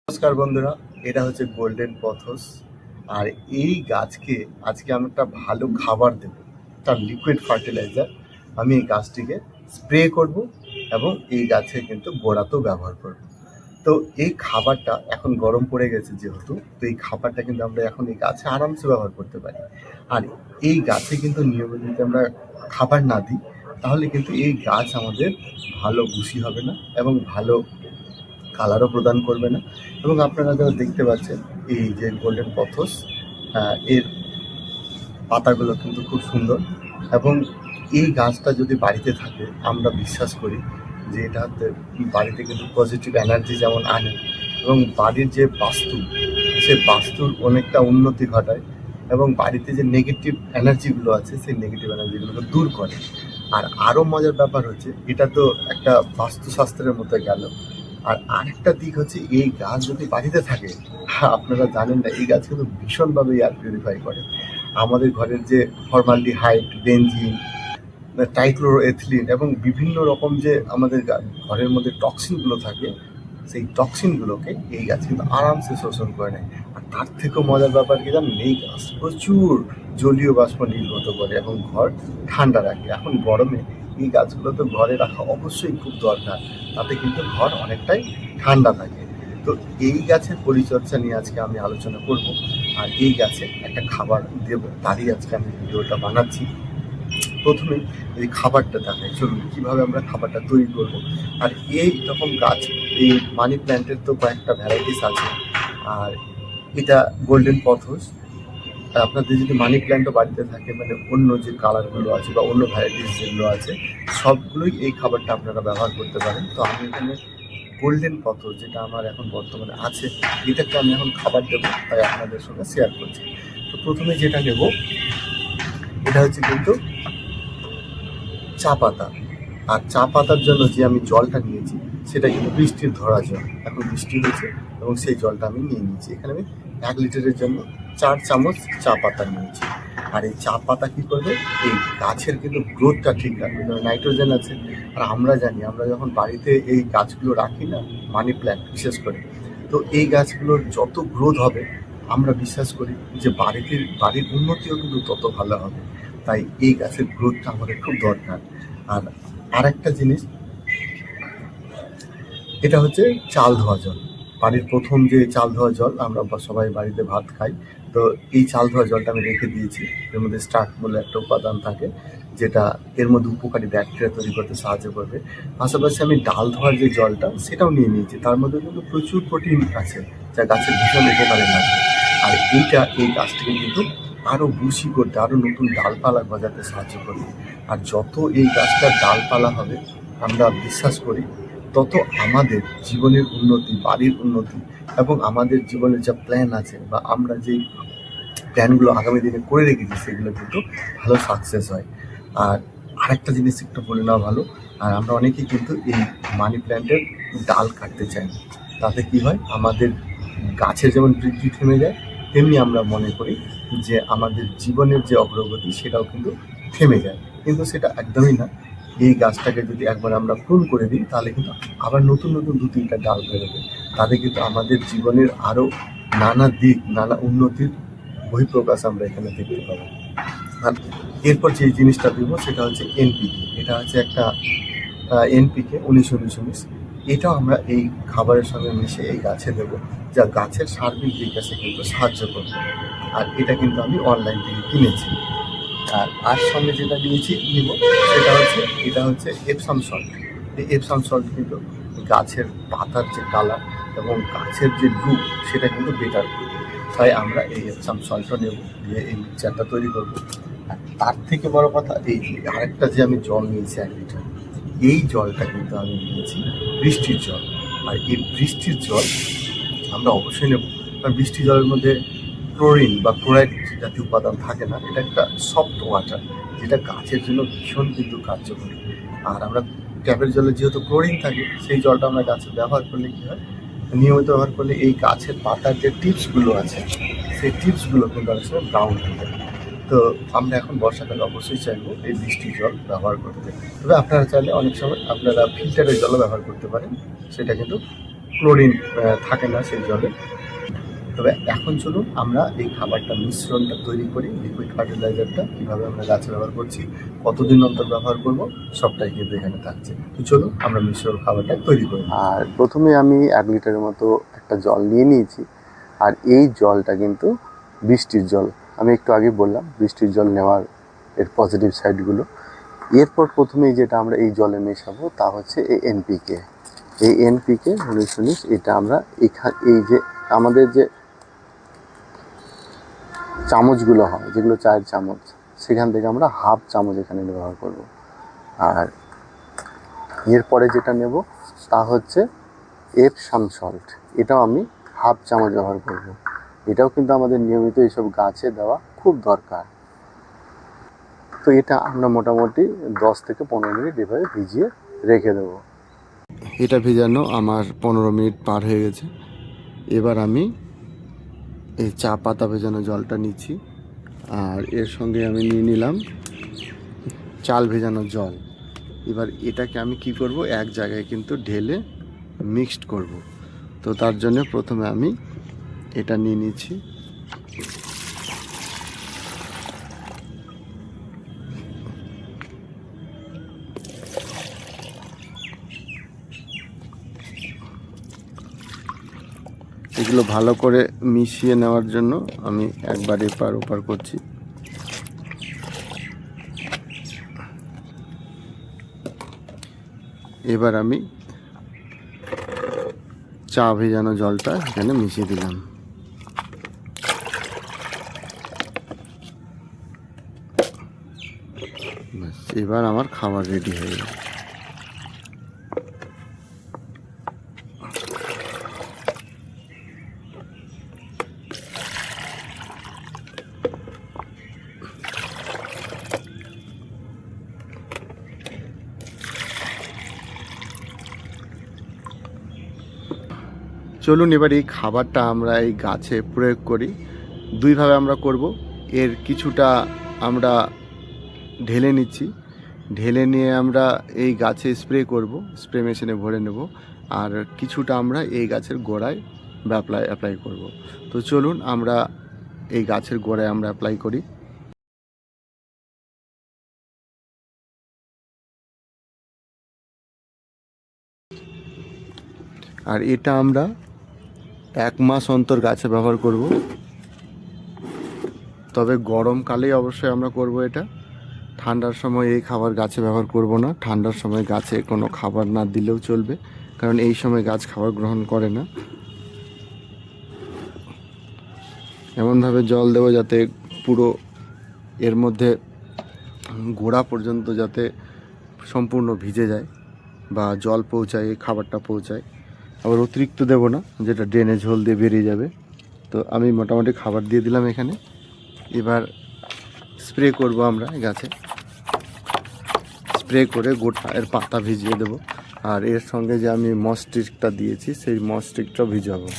নমস্কার বন্ধুরা, এটা হচ্ছে গোল্ডেন পথস। আর এই গাছকে আজকে আমি একটা ভালো খাবার দেব, তার লিকুইড ফার্টিলাইজার। আমি এই গাছটিকে স্প্রে করব এবং এই গাছে কিন্তু গোড়াতেও ব্যবহার করব। তো এই খাবারটা এখন গরম পড়ে গেছে যেহেতু, তো এই খাবারটা কিন্তু আমরা এখন এই গাছে আরামসে ব্যবহার করতে পারি। আর এই গাছে কিন্তু নিয়মিত যদি আমরা খাবার না দিই তাহলে কিন্তু এই গাছ আমাদের ভালো বুশি হবে না এবং ভালো কালারও প্রদান করবে না। এবং আপনারা যারা দেখতে পাচ্ছেন এই যে গোল্ডেন পথস, এর পাতাগুলো কিন্তু খুব সুন্দর। এবং এই গাছটা যদি বাড়িতে থাকে আমরা বিশ্বাস করি যে এটা বাড়িতে কিন্তু পজিটিভ এনার্জি যেমন আনে এবং বাড়ির যে বাস্তু, সে বাস্তুর অনেকটা উন্নতি ঘটায় এবং বাড়িতে যে নেগেটিভ এনার্জিগুলো আছে সেই নেগেটিভ এনার্জিগুলোকে দূর করে। আর আরও মজার ব্যাপার হচ্ছে, এটা তো একটা বাস্তুশাস্ত্রের মতো গেল। আর আরেকটা দিক হচ্ছে, এই গাছ যদি বাড়িতে থাকে, আপনারা জানেন না, এই গাছ কিন্তু ভীষণভাবে এয়ার পিউরিফাই করে। আমাদের ঘরের যে ফর্মালডিহাইড, বেনজিন, ট্রাইক্লোরোএথিলিন এবং বিভিন্ন রকম যে আমাদের ঘরের মধ্যে টক্সিনগুলো থাকে, সেই টক্সিনগুলোকে এই গাছ কিন্তু আরামসে শোষণ করে নেয়। আর তার থেকেও মজার ব্যাপার কি জানেন, এই গাছ প্রচুর জলীয় বাষ্প নির্গত করে এবং ঘর ঠান্ডা রাখে। এখন গরমে এই গাছগুলো তো ঘরে রাখা অবশ্যই খুব দরকার, তাতে কিন্তু ঘর অনেকটাই ঠান্ডা থাকে। তো এই গাছের পরিচর্যা নিয়ে আজকে আমি আলোচনা করব, আর এই গাছে একটা খাবার দেব, তারই আজকে আমি ভিডিওটা বানাচ্ছি। প্রথমে এই খাবারটা দেখাই, চলুন কীভাবে আমরা খাবারটা তৈরি করব। আর এই রকম গাছ, এই মানি প্ল্যান্টের তো কয়েকটা ভ্যারাইটিস আছে, আর এটা গোল্ডেন পথস। আপনাদের যদি মানি প্ল্যান্টও বাড়িতে থাকে, মানে অন্য যে কালারগুলো আছে বা অন্য ভ্যারাইটিস যেগুলো আছে, সবগুলোই এই খাবারটা আপনারা ব্যবহার করতে পারেন। তো আমি এখানে গোল্ডেন পথস, যেটা আমার এখন বর্তমানে আছে, এটাকে আমি এখন খাবার দেবো, তাই আপনাদের সঙ্গে শেয়ার করছি। তো প্রথমে যেটা নেব, এটা হচ্ছে কিন্তু চা পাতা। আর চা পাতার জন্য যে আমি জলটা নিয়েছি সেটা কিন্তু বৃষ্টির ধরা জল। এখন বৃষ্টি হয়েছে এবং সেই জলটা আমি নিয়ে নিয়েছি। এখানে আমি 1 লিটারের জন্য 4 চামচ চা পাতা নিয়েছি। আর এই চা পাতা কী করবে, এই গাছের কিন্তু গ্রোথটা ঠিক রাখবে, নাইট্রোজেন আছে। আর আমরা জানি, আমরা যখন বাড়িতে এই গাছগুলো রাখি না, মানি প্ল্যান্ট বিশেষ করে, তো এই গাছগুলোর যত গ্রোথ হবে আমরা বিশ্বাস করি যে বাড়ির উন্নতিও কিন্তু তত ভালো হবে। তাই এই গাছের গ্রোথটা আমাদের খুব দরকার। আর আরেকটা জিনিস, এটা হচ্ছে চাল ধোয়া জল। বাড়ির প্রথম যে চাল ধোয়া জল, আমরা সবাই বাড়িতে ভাত খাই, তো এই চাল ধোয়া জলটা আমি রেখে দিয়েছি। এর মধ্যে স্টার্ট বলে একটা উপাদান থাকে, যেটা এর মধ্যে উপকারী ব্যাকটেরিয়া তৈরি করতে সাহায্য করবে। পাশাপাশি আমি ডাল ধোয়ার যে জলটা সেটাও নিয়ে নিয়েছি, তার মধ্যে কিন্তু প্রচুর প্রোটিন আছে যা গাছের ভীষণ উপকারে লাগবে। আর এই গাছটাকে কিন্তু আরও বুশি করতে, আরও নতুন ডালপালা গজাতে সাহায্য করবে। আর যত এই গাছটার ডালপালা হবে, আমরা বিশ্বাস করি তত আমাদের জীবনের উন্নতি, বাড়ির উন্নতি এবং আমাদের জীবনের যা প্ল্যান আছে বা আমরা যেই প্ল্যানগুলো আগামী দিনে করে রেখেছি সেগুলো কিন্তু ভালো সাকসেস হয়। আর আরেকটা জিনিস একটু বলে নেওয়া ভালো, আর আমরা অনেকেই কিন্তু এই মানি প্ল্যান্টের ডাল কাটতে চাই। তাতে কি হয়, আমাদের গাছের যেমন বৃদ্ধি থেমে যায়, তেমনি আমরা মনে করি যে আমাদের জীবনের যে অগ্রগতি সেটাও কিন্তু থেমে যায়। কিন্তু সেটা একদমই না। এই গাছটাকে যদি একবার আমরা প্রুন করে দিই তাহলে কিন্তু আবার নতুন নতুন 2-3টা ডাল বেরোবে। তাতে কিন্তু আমাদের জীবনের আরও নানা দিক, নানা উন্নতির বহিঃপ্রকাশ আমরা এখানে দেখতে পাবো। আর এরপর যে জিনিসটা দেবো সেটা হচ্ছে এনপিকে। এটা হচ্ছে একটা এনপিকে 19-19-19। এটাও আমরা এই খাবারের সঙ্গে মিশে এই গাছে দেবো, যা গাছের সার্বিক বিকাশে কিন্তু সাহায্য করবে। আর এটা কিন্তু আমি অনলাইন থেকে কিনেছি। আর সঙ্গে যেটা নিব এটা হচ্ছে এপসাম সল্ট। এই এপসাম সল্ট কিন্তু গাছের পাতার যে কালার এবং গাছের যে লুক সেটা কিন্তু বেটার করবে। তাই আমরা এই এপসাম সল্টও নেব, দিয়ে এই মিক্সচারটা তৈরি করবো। আর তার থেকে বড় কথা, এই আরেকটা যে আমি জল নিয়েছি 1 লিটার, এই জলটা কিন্তু আমি নিয়েছি বৃষ্টির জল। আর এই বৃষ্টির জল আমরা অবশ্যই নেব, কারণ বৃষ্টির জলের মধ্যে ক্লোরিন বা ক্লোরাইড জাতীয় উপাদান থাকে না। এটা একটা সফট ওয়াটার, যেটা গাছের জন্য ভীষণ কিন্তু কার্যকরী। আর আমরা ট্যাপের জলে যেহেতু ক্লোরিন থাকে, সেই জলটা আমরা গাছে ব্যবহার করলে কী হয়, নিয়মিত ব্যবহার করলে এই গাছের পাতার যে টিপসগুলো আছে সেই টিপসগুলো কিন্তু অনেক সময় ব্রাউন হয়ে যায়। তো আমরা এখন বর্ষাকালে অবশ্যই চাইবো এই বৃষ্টির জল ব্যবহার করতে। তবে আপনারা চাইলে অনেক সময় আপনারা ফিল্টারের জলও ব্যবহার করতে পারেন, সেটা কিন্তু ক্লোরিন থাকে না সেই জলে। তবে এখন চলুন আমরা এই খাবারটা মিশ্রণটা তৈরি করি। লিকুইড ফার্টিলাইজারটা কীভাবে আমরা গাছে ব্যবহার করছি, কতদিন অন্তর ব্যবহার করব, সবটাই কিন্তু এখানে থাকছে। তো চলুন আমরা মিশ্রণ খাবারটা তৈরি করি। আর প্রথমে আমি 1 লিটারের মতো একটা জল নিয়ে নিয়েছি। আর এই জলটা কিন্তু বৃষ্টির জল। আমি একটু আগে বললাম বৃষ্টির জল নেওয়ার এর পজিটিভ সাইডগুলো। এরপর প্রথমেই যেটা আমরা এই জলে মেশাবো তা হচ্ছে এই এনপিকে। এই এনপিকে 19 এটা আমরা এই যে আমাদের যে চামচগুলো হয়, যেগুলো চায়ের চামচ, সেখান থেকে আমরা হাফ চামচ এখানে ব্যবহার করব। আর এরপরে যেটা নেব তা হচ্ছে এপসাম সল্ট। এটাও আমি হাফ চামচ ব্যবহার করব। এটাও কিন্তু আমাদের নিয়মিত এইসব গাছে দেওয়া খুব দরকার। তো এটা আমরা মোটামুটি 10 থেকে 15 মিনিট এভাবে ভিজিয়ে রেখে দেবো। এটা ভিজানো আমার 15 মিনিট পার হয়ে গেছে। এবার আমি এই চা পাতা ভেজানো জলটা নিচ্ছি, আর এর সঙ্গে আমি নিয়ে নিলাম চাল ভেজানো জল। এবার এটাকে আমি কি করব, এক জায়গায় কিন্তু ঢেলে মিক্সড করব। তো তার জন্য প্রথমে আমি এটা নিয়ে নিচ্ছি। এগুলো ভালো করে মিশিয়ে নেওয়ার জন্য আমি একবার এপার ওপার করছি। এবার আমি চা ভেজানো জলটা এখানে মিশিয়ে দিলাম। এবার আমার খাবার রেডি হয়ে গেল। চলুন এবার এই খাবারটা আমরা এই গাছে প্রয়োগ করি। দুইভাবে আমরা করব। এর কিছুটা আমরা ঢেলে নিচ্ছি, ঢেলে নিয়ে আমরা এই গাছে স্প্রে করব, স্প্রে মেশিনে ভরে নেব। আর কিছুটা আমরা এই গাছের গোড়ায় অ্যাপ্লাই করব। তো চলুন আমরা এই গাছের গোড়ায় আমরা অ্যাপ্লাই করি। আর এটা আমরা 1 মাস অন্তর গাছে ব্যবহার করব। তবে গরমকালেই অবশ্যই আমরা করব এটা। ঠান্ডার সময় এই খাবার গাছে ব্যবহার করব না। ঠান্ডার সময় গাছে কোনো খাবার না দিলেও চলবে, কারণ এই সময় গাছ খাবার গ্রহণ করে না। এমনভাবে জল দেব যাতে পুরো এর মধ্যে গোড়া পর্যন্ত যাতে সম্পূর্ণ ভিজে যায় বা জল পৌঁছায়, এই খাবারটা পৌঁছায়। আবার অতিরিক্ত দেব না, যেটা ড্রেনে ঝোল দিয়ে বেরিয়ে যাবে। তো আমি মোটামুটি খাবার দিয়ে দিলাম এখানে। এবার স্প্রে করব আমরা গাছে, স্প্রে করে গোটা এর পাতা ভিজিয়ে দেব। আর এর সঙ্গে যে আমি মসস্টিকটা দিয়েছি সেই মসস্টিকটাও ভিজাবো।